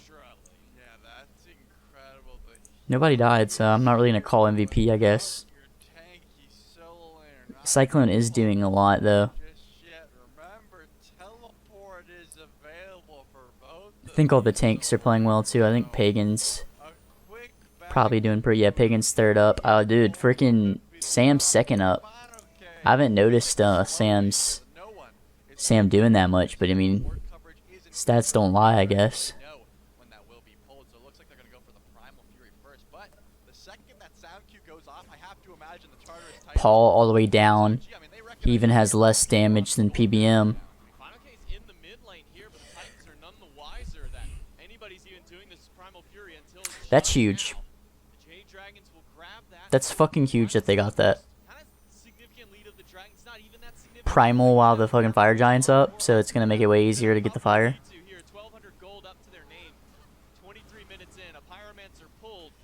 Yeah, that's incredible. But
Nobody died, so I'm not really gonna call MVP, I guess.
your tanky solo lane, not
Cyclone is doing a lot though.
just yet. Remember, teleport is available for both.
I think all the tanks are playing well too. I think Pagan's
A quick back
probably doing pretty. Yeah, Pagan's third up. Oh, dude, freaking Sam's second up.
Final K
I haven't noticed Sam doing that much, but I mean, stats don't lie, I guess.
When that will be pulled, so it looks like they're going to go for the Primal Fury first. But the second that sound cue goes off, I have to imagine the Tartarus Titans.
Paul all the way down. He even has less damage than PBM.
Final case in the mid lane here, but the Titans are none the wiser that anybody's even doing this Primal Fury until it's
That's
shut
huge.
down. The Jade Dragons will grab that.
That's fucking huge that they got that.
Kind of significant lead of the Dragons, not even that significant.
Primal while the fucking Fire Giant's up, so it's gonna make it way easier to get the fire.
Here, 1200 gold up to their name. 23 minutes in, a Pyromancer pulled.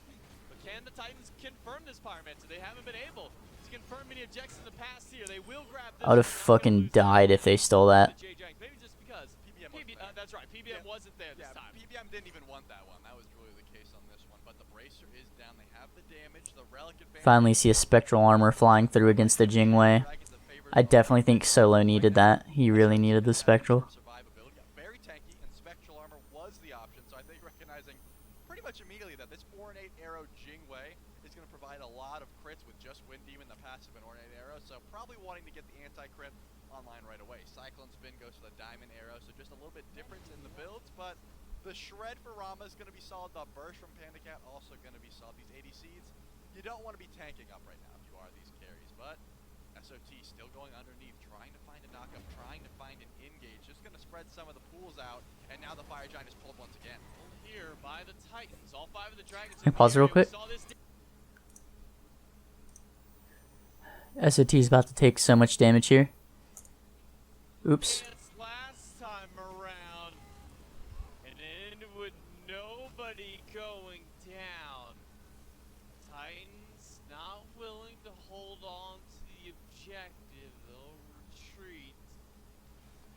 But can the Titans confirm this Pyromancer? They haven't been able to confirm many objects in the past here. They will grab this.
I would have fucking died if they stole that.
Maybe just because that's right. PBM wasn't there this time.
PBM didn't even want that one. That was really the case on this one. But the Bracer is down. They have the damage. The Relic advantage.
Finally see a Spectral Armor flying through against the Jingwei. I definitely think Solo needed that. He really needed the Spectral.
Survivability. Very tanky, and Spectral Armor was the option. So I think recognizing pretty much immediately that this Ornate Arrow Jingwei is going to provide a lot of crits with just Wind Demon, the passive, and Ornate Arrow. So probably wanting to get the anti-crit online right away. Cyclone Spin goes to the Diamond Arrow, so just a little bit different in the builds, but the Shred for Rama is going to be solid. The Burst from Panda Cat also going to be solid. These ADCs, you don't want to be tanking up right now if you are these carries, but SOT still going underneath, trying to find a knockup, trying to find an engage, just going to spread some of the pools out, and now the Fire Giant is pulled once again.
Here by the Titans, all 5 of the Dragons.
Can I pause it real quick? SOT is about to take so much damage here. Oops.
Last time around, and it ended with nobody going down. Titans not willing to hold on to the objective. They'll retreat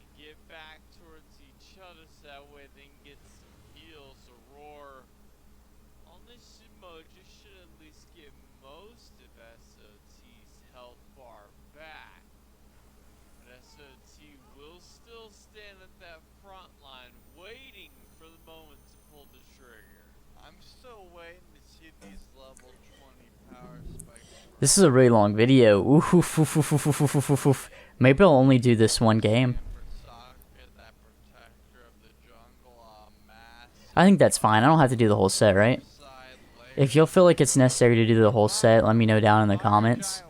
and get back towards each other so that way they can get some heals. Aurora on this emoji should at least get most of SOT's health bar back. But SOT will still stand at that front line waiting for the moment to pull the trigger.
I'm still waiting to see these level 20 power spikes.
This is a really long video. Oof, oof, oof, oof, oof, oof, oof, oof, oof. Maybe I'll only do this one game. I think that's fine. I don't have to do the whole set, right? If you'll feel like it's necessary to do the whole set, let me know down in the comments.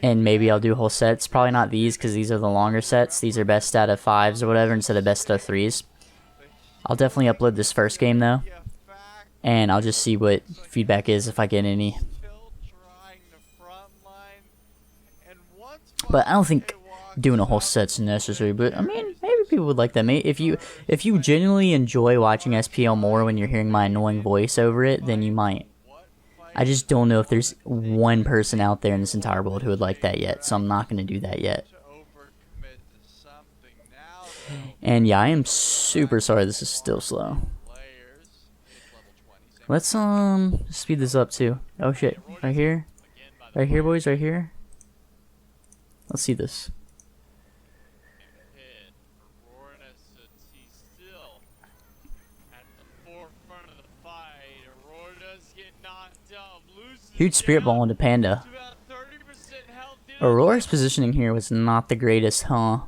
And maybe I'll do whole sets. Probably not these, because these are the longer sets. These are best out of 5s or whatever instead of best out of 3s. I'll definitely upload this first game, though. And I'll just see what feedback is if I get any. But I don't think doing a whole set's necessary. But I mean, maybe people would like that. Maybe if you genuinely enjoy watching SPL more when you're hearing my annoying voice over it, then you might. I just don't know if there's one person out there in this entire world who would like that yet, so I'm not going to do that yet. And yeah, I am super sorry this is still slow. Let's speed this up too. Oh shit, right here. Right here, boys, right here. Let's see this. Huge Spirit Ball into Panda. Aurora's positioning here was not the greatest, huh?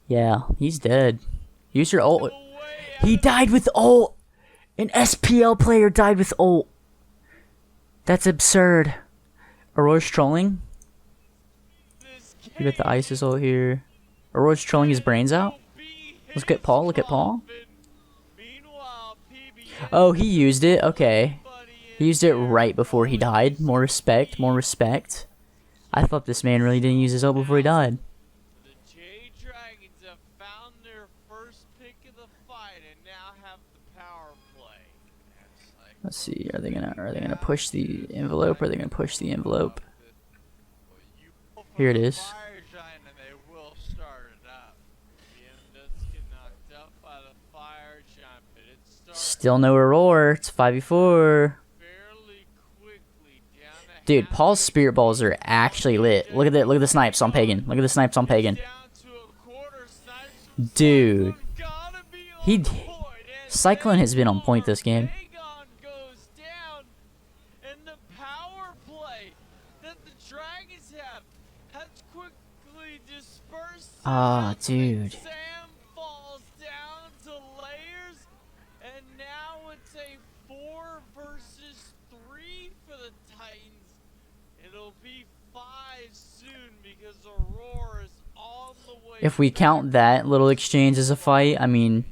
Yeah, he's dead. Use your ult. He died with ult! An SPL player died with ult. That's absurd. Aurora's trolling. You got the Isis ult here. Aurora's trolling his brains out. Let's get Paul. Look at Paul. Oh, he used it. Okay. He used it right before he died. More respect. More respect. I thought this man really didn't use his ult before he died.
The Jade Dragons have found their first pick of the fight and now have the power play.
Let's see. Are they gonna push the envelope? Or are they gonna push the envelope? Here it is. Still no Aurora. It's 5v4. Dude, Paul's Spirit Balls are actually lit. Look at that. Look at the snipes on Pagan. Look at the snipes on Pagan. Dude. Cyclone has been on point this game. Ah,
down,
dude.
Sam falls down to layers, and now it's a 4 versus 3 for the Titans. It'll be 5 soon because Aurora is on the way.
If we count that little exchange as a fight, I mean,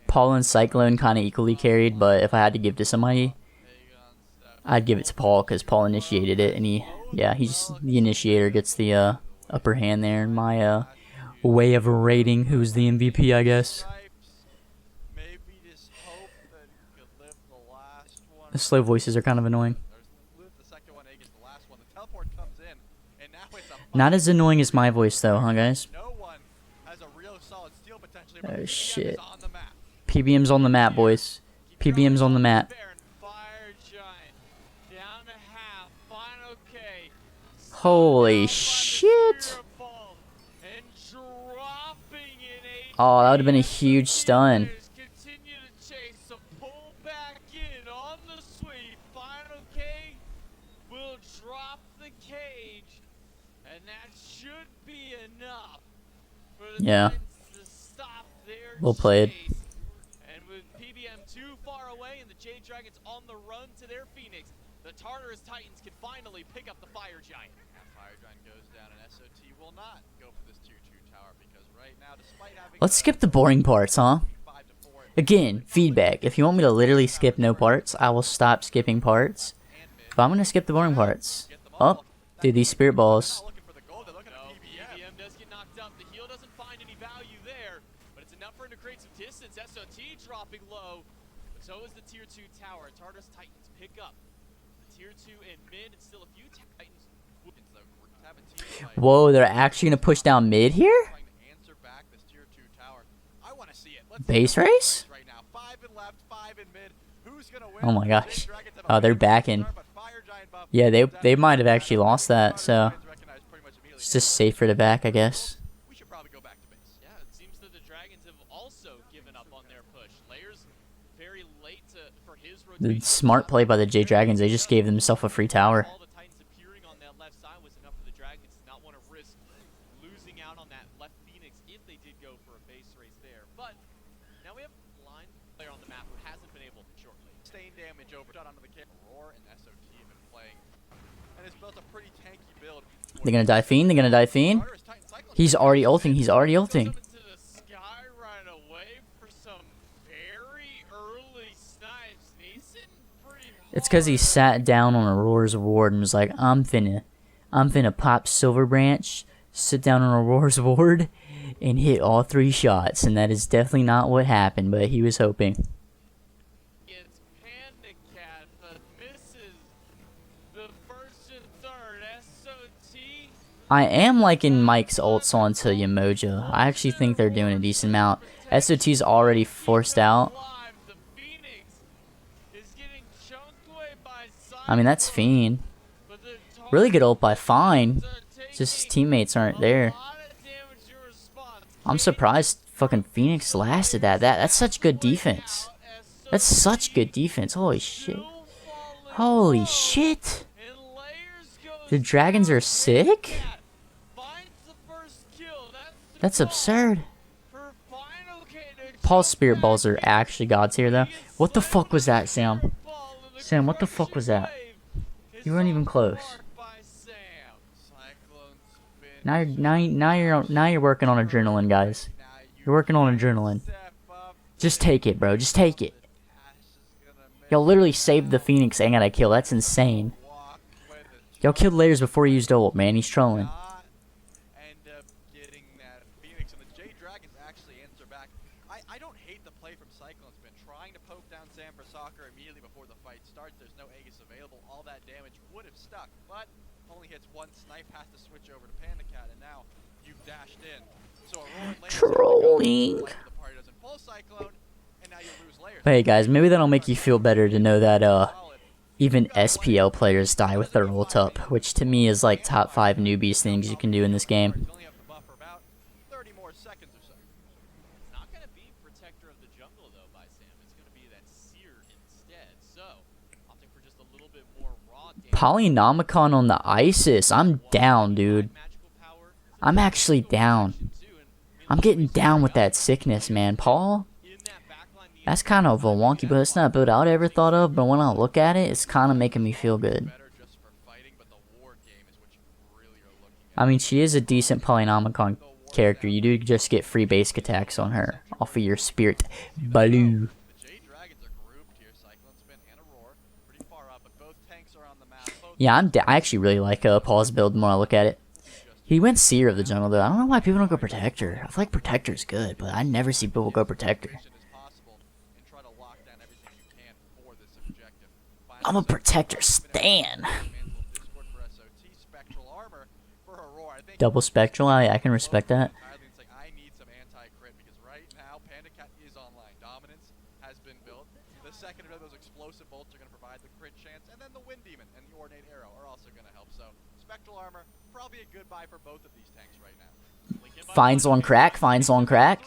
Paul and Cyclone kind of equally carried, but if I had to give to somebody, I'd give it to Paul because Paul initiated it, and he's the initiator, gets the upper hand there in my way of rating who's the MVP, I guess. The slow voices are kind of annoying. Not as annoying as my voice though, huh guys? Oh shit. PBM's on the map, boys. PBM's on the map. Holy shit. Oh, that would have been a huge stun. Yeah. Well played.
And with PBM too far away and the Jade Dragons on the run to their Phoenix, the Tartarus Titans can finally pick up the Fire Giant. That Fire Giant goes down and SOT will not go for this tier 2 tower because right now, despite having...
Let's skip the boring parts, huh? Again, feedback. If you want me to literally skip no parts, I will stop skipping parts. But I'm gonna skip the boring parts. Oh, dude, these spirit balls.
Dropping low, but so is the tier 2 tower. Tartarus Titans pick up the tier 2 in mid, and still a few Titans.
Whoa, they're actually gonna push down mid here? Base race? Oh my gosh. Oh, they're backing. Yeah, they might have actually lost that, so it's just safer to back, I guess. The smart play by the Jade Dragons, they just gave themselves a free tower.
All the Titans appearing on that left side was enough for the Dragons to not want to risk losing out on that left Phoenix if they did go for a base race there. But now we have a line player on the map who hasn't been able to shortly.
Sustain damage over shot onto the camp. Roar and SOT have been playing, and it's built a pretty tanky build.
They're gonna die Fiend, they're gonna die Fiend. He's already ulting, he's already ulting. It's because he sat down on Aurora's ward and was like, I'm finna pop Silver Branch, sit down on Aurora's ward, and hit all 3 shots. And that is definitely not what happened, but he was hoping.
It's Panda Cat, but misses the first and third. SOT.
I am liking Mike's ults onto Yemoja. I actually think they're doing a decent amount. SOT's already forced out. I mean, that's Fiend. Really good ult by Fine. Just his teammates aren't there. I'm surprised fucking Phoenix lasted that. That's such good defense. That's such good defense. Holy shit. Holy shit. The Dragons are sick? That's absurd. Paul's Spirit Balls are actually god tier though. What the fuck was that, Sam? Sam, what the fuck was that? You weren't even close. Now you're working on adrenaline, guys. You're working on adrenaline. Just take it, bro. Just take it. Y'all literally saved the Phoenix and got a kill. That's insane. Y'all killed Layers before he used ult, man. He's trolling.
I don't hate the play from Cyclone's been trying to poke down Sam for soccer immediately before the fight starts. There's no Aegis available. All that damage would have stuck, but only hits one snipe, has to switch over to Panda Cat, and now you've dashed in. So
trolling. But hey guys, maybe that'll make you feel better to know that even SPL players die with their ult up, which to me is like top 5 newbies things you can do in this game. Polynomicon on the Isis. I'm down, dude. I'm actually down. I'm getting down with that sickness, man. Paul, that's kind of a wonky, but it's not a build I would ever thought of, but when I look at it, it's kind of making me feel good. I mean, she is a decent Polynomicon character. You do just get free basic attacks on her off of your Spirit Baloo. Yeah, I actually really like Paul's build the more I look at it. He went Seer of the jungle, though. I don't know why people don't go Protector. I feel like Protector's good, but I never see people go Protector. I'm a Protector stan. Double Spectral, I can respect that.
I need some anti-crit because right now Pandacat is online. Dominance has been built. The second of those explosive bolts are going to provide the crit chance, and then the Wind Demon and the Ornate Arrow are also going to help. So Spectral Armor, probably a good buy for both of these tanks right now.
Finds on crack, finds on crack.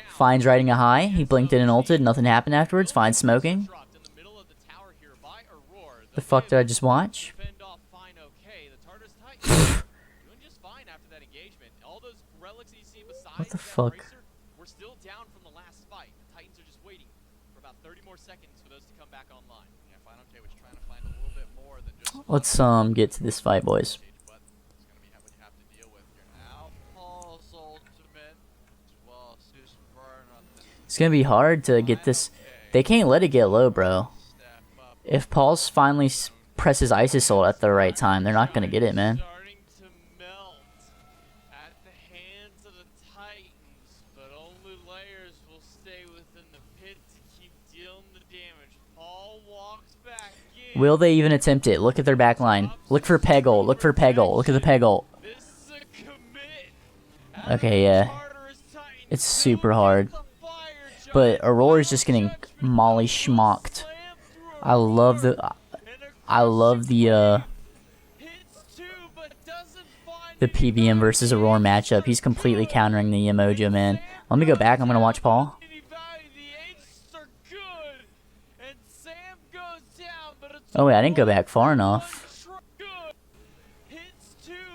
Finds riding a high. He blinked in and ulted, nothing happened afterwards. Finds smoking. The fuck did I just watch? What the fuck?
We're still down from the last fight. The Titans are just waiting for about 30 more seconds for those to come back online.
Yeah, Final K was trying to find a little bit more than just
Let's get to this fight, boys.
but it's going to be what you have to deal with here now. Paul's ultimate. Well, Zeus burn on this.
It's gonna be hard to get this. They can't let it get low, bro.
Step up.
If Paul's finally presses Ice Assault at the right time, they're not gonna get it, man.
Starting to melt at the hands of the Titans, but only layers will stay within the pit to keep dealing the damage. Paul walks back in.
Will they even attempt it? Look at their back line. Look for Peggle. Look for Peggle. Look at the Peggle.
This is a commit.
Okay, yeah.
Tartarus Titans
It's super hard.
the fire
But Aurora's just getting molly schmocked. I love the PBM versus Aurora matchup. He's completely countering the emoji, man. Let me go back. I'm gonna watch Paul. Oh wait, I didn't go back far enough.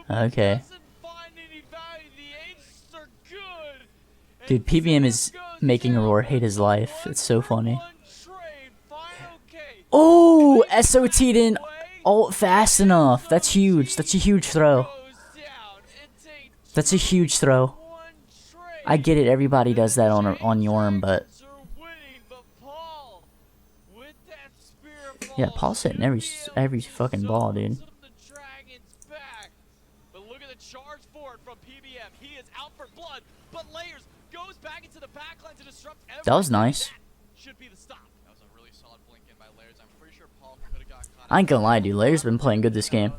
Okay. Dude, PBM is making Aurora hate his life. It's so funny. Oh, SOT didn't ult fast enough. That's huge. That's a huge throw. That's a huge throw. I get it. Everybody does that on Yorm, but yeah, Paul's hitting every fucking ball, dude.
But look at the charge for it from PBM. He is out for blood, but Layers goes back into the backline to disrupt everything.
That was nice.
That should be the stop.
That was a really solid blink in by Layers. I'm pretty sure Paul could have got caught.
I ain't gonna lie, dude. Layer's been playing good this game.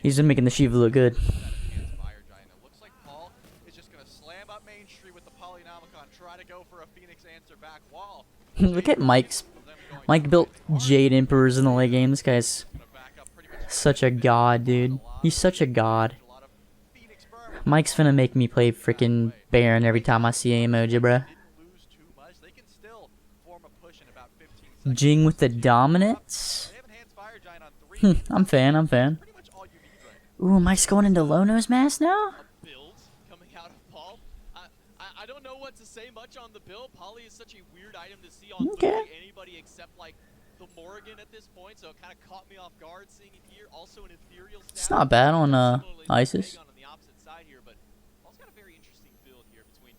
He's been making the Shiva look good.
It looks like Paul is just going to slam up Main Street with the Polynomicon, try to go for a Phoenix answer back wall.
Look at Mike's. Mike built Jade Emperors in the late game. This guy's such a god, dude. He's such a god. Mike's finna make me play freaking Baron every time I see a emoji, bruh. Jing with the dominance. I'm fan. Ooh, Mike's going into low nose mask now?
Build coming out of Paul. I don't know what to say much on the build. Poly is such a weird item to see on literally anybody except like the Morrigan at this point, so it kind of caught me off guard seeing it here. Also an ethereal
It's not bad on Isis.
on the opposite side here, but Paul's got a very interesting build here between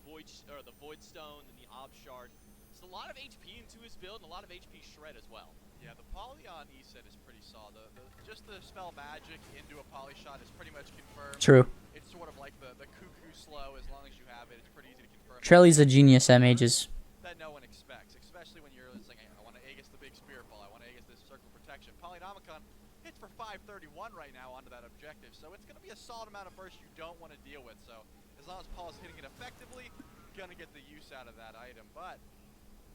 the Void Stone and the Ob Shard. There's a lot of HP into his build and a lot of HP shred as well.
Yeah, the Poly on E-set is pretty solid. Just the spell magic into a Poly shot is pretty much confirmed.
True.
It's sort of like the cuckoo slow. As long as you have it, it's pretty easy to confirm.
Trelly's a genius at mages.
That no one expects, especially when you're saying, I want to Aegis the big spear ball, I want to Aegis this circle protection. Polynomicon hits for 531 right now onto that objective, so it's going to be a solid amount of burst you don't want to deal with. So as long as Paul's hitting it effectively, going to get the use out of that item. But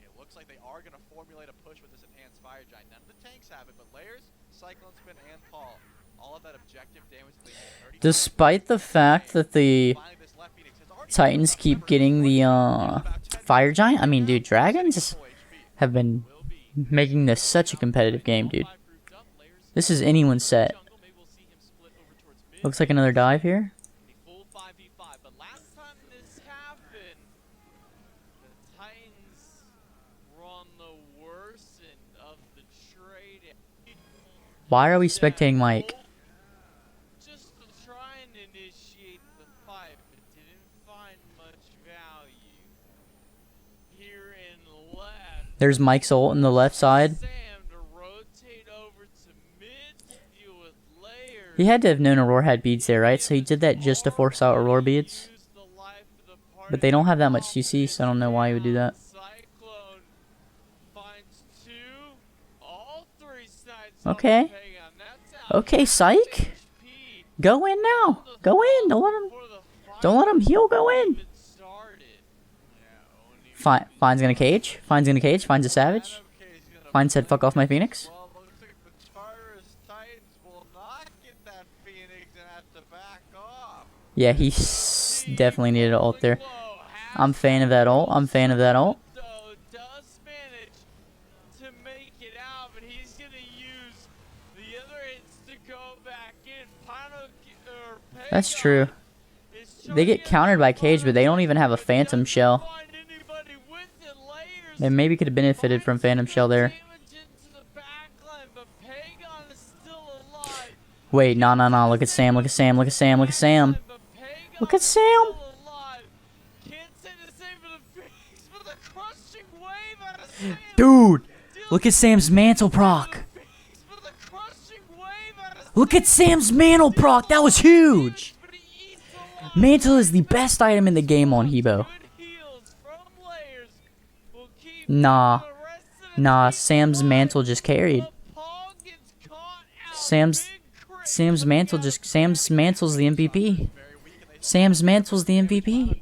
it looks like they are going to formulate a push with this enhanced fire giant. None of the tanks have it, but Layers, Cyclone Spin, and Paul, all of that objective damage.
Despite the fact that the Titans keep getting the fire giant, I mean, dude, Dragons have been making this such a competitive game, dude. This is anyone's set. Looks like another dive here.
5, but last time this happened, the Titans were on the worst end of the trade.
Why are we spectating Mike?
Just to try and initiate the fight, but didn't find much value. Here in left.
There's Mike's ult on the left side.
Sam to rotate over to mid to deal with layers.
He had to have known Aurora had beads there, right? So he did that just to force out Aurora beads.
Use the life of the
But they don't have that much
party.
CC, so I don't know why he would do that.
Cyclone finds 2, all 3 sides.
Okay.
on Pagan. That's how
Okay, Psych.
HP
Go in now. Go in. Don't
for the fight
don't let him heal. Go in.
even started. Yeah,
Fine's gonna cage. Fine's gonna cage. Fine's a savage. Fine said, "Fuck off my Phoenix."
Well, looks like the Tartarus Titans will not get that Phoenix and have to back off.
Yeah, he definitely needed an ult there. I'm fan of that ult. I'm fan of that ult.
Though does manage to make it out, but he's gonna use the other hits to go back in.
That's true. They get countered by cage, but they don't even have a Phantom Shell. They maybe could have benefited from Phantom Shell there. Wait, no. Look at Sam. Look at Sam. Look at Sam. Look at Sam. Look at Sam. Dude, look at Sam's mantle proc. Look at Sam's mantle proc. That was huge. Mantle is the best item in the game on Hebo. Nah, Sam's mantle just carried. Sam's mantle's the MVP. Sam's mantle's the MVP.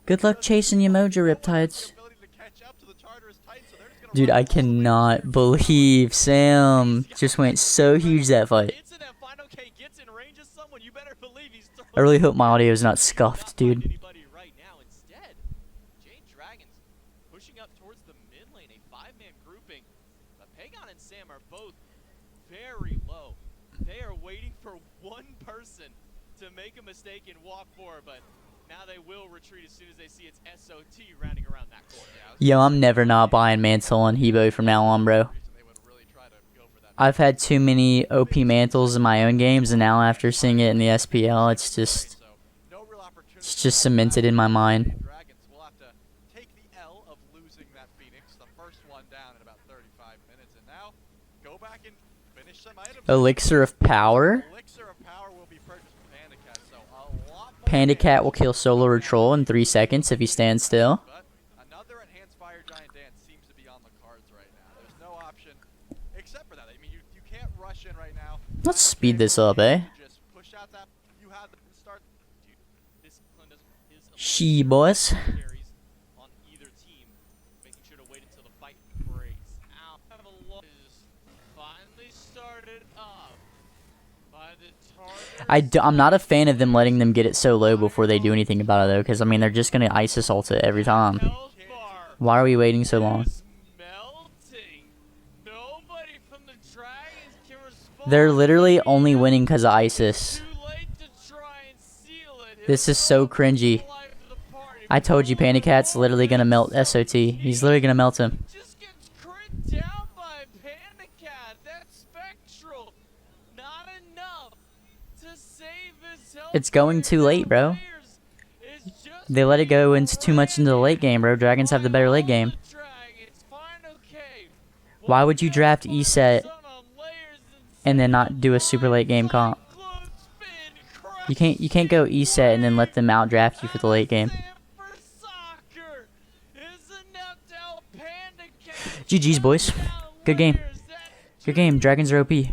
Good luck chasing Yamoja Riptides. Dude, I cannot believe Sam just went so huge that fight. I really hope my audio is not scuffed, dude.
Jade Dragons pushing up towards the mid lane, a 5-man grouping. But Pagan and Sam are both very low. They are waiting for one person to make a mistake and walk forward, but now they will retreat as soon as they see its SOT rounding around that corner.
Yo, I'm never not buying Mantle on Hebo from now on, bro. I've had too many OP Mantles in my own games, and now after seeing it in the SPL, it's just cemented in my mind.
Dragons will have to take the L of losing that Phoenix, the first one down in about 35 minutes, and now go back and finish some items.
Elixir of Power.
Elixir of Power will be purchased from Panda Cat, so a lot more
Panda Cat will kill Solo Retrol in 3 seconds if he stands still.
but another enhanced Fire Giant Dance seems to be on the cards right now. There's no option except for that. I mean, you can't rush in right now.
Let's speed this up, eh?
Just push out that you have the start.
She boys.
Carries on either team, making sure to wait until the fight breaks out. Is finally started up by the Tartarus.
I'm not a fan of them letting them get it so low before they do anything about it, though, because, I mean, they're just going to ISIS ult it every time.
Health bar
Why are we waiting so long?
is melting. Nobody from the Dragons can respond.
They're literally only winning because of ISIS.
Too late to try and seal it.
This is so cringy.
Life of the party.
I told you, Panda Cat's literally going to melt SOT. He's literally going to melt him.
Just gets crit down by Panda Cat. That's spectral. Not enough to save his health.
It's going too late, bro.
It's just
They let it go into too much into the late game, bro. Dragons have the better late game.
the Dragons. Fine, okay.
Why would you draft E-set and then not do a super late game comp? You can't go E-set and then let them outdraft you for the late game. GG's, boys. Good game. Good game. Dragons are OP.
For the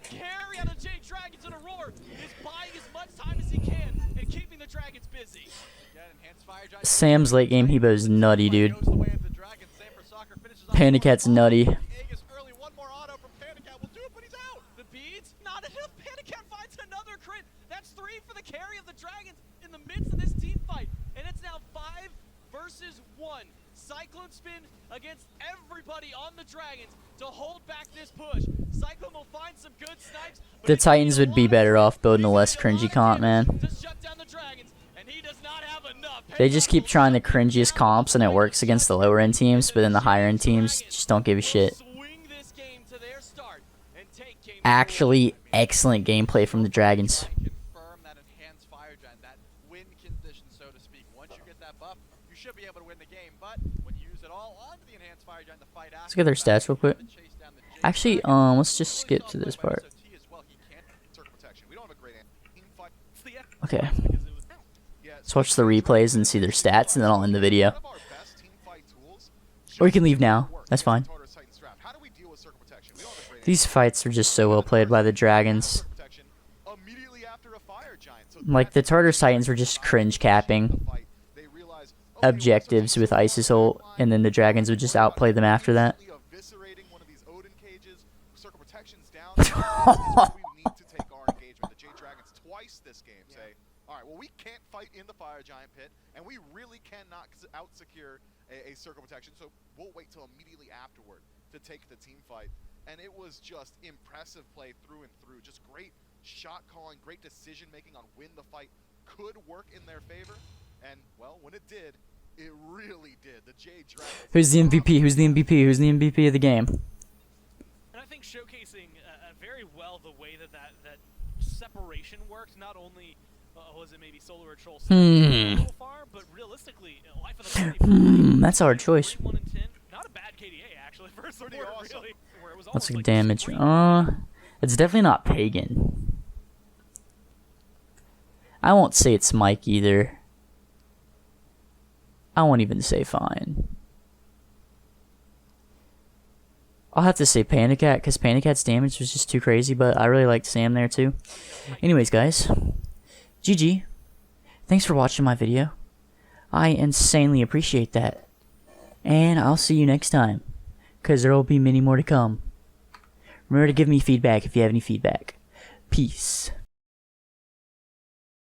carry out of Jade Dragons in a roar is buying as much time as he can and keeping the Dragons busy.
Again, enhanced Fire Giant
Sam's late game Hebo's nutty, dude.
goes the way of the Dragons. Sam for soccer finishes off
Panda Cat's nutty.
Aegis early, one more auto from Panda Cat will do it, but he's out.
The beads, not enough. Panda Cat finds another crit. That's 3 for the carry of the Dragons in the midst of this team fight. And it's now 5 versus 1. Cyclone spin against everybody on the Dragons to hold back this push. Cyclone will find some good snipes, but
The
he's gonna
Titans
need a
would be
lot of
better
damage.
off building a
He's
less
gonna need
cringy
a
comp,
lot of damage
man.
to shut down the Dragons, and he does not have enough.
They just keep trying the cringiest comps and it works against the lower end teams, but then the higher end teams just don't give a shit.
Swing this game to their start and take game
Actually, excellent gameplay from the Dragons.
Confirm that enhanced fire giant, that win condition, so to speak. Once you get that buff, you should be able to win the game. But when you use it all onto the enhanced fire giant, the fight after.
Let's get their stats real quick. Actually, let's just skip to this part. Okay. Let's watch the replays and see their stats, and then I'll end the video. Or you can leave now. That's fine. These fights are just so well played by the Dragons. Like, the Tartarus Titans were just cringe capping objectives with Isis ult, and then the Dragons would just outplay them after that.
We can't fight in the fire giant pit, and we really cannot out-secure a circle protection, so we'll wait till immediately afterward to take the team fight. And it was just impressive play through and through, just great shot calling, great decision making on when the fight could work in their favor, and well, when it did, it really did. The Jade Dragons.
Who's the MVP? Who's the MVP? Who's the MVP of the game?
And I think showcasing very well the way that separation worked, not only was it maybe solo or troll so far, but realistically, life of the party.
That's a hard choice.
1 in 10. Not a bad KDA actually for a support, really. Where it was
Let's
almost
look
like
damage.
screaming.
It's definitely not Pagan. I won't say it's Mike either. I won't even say fine. I'll have to say Panda Cat, because Panda Cat's damage was just too crazy, but I really liked Sam there too. Anyways, guys. GG. Thanks for watching my video. I insanely appreciate that. And I'll see you next time, because there will be many more to come. Remember to give me feedback if you have any feedback. Peace.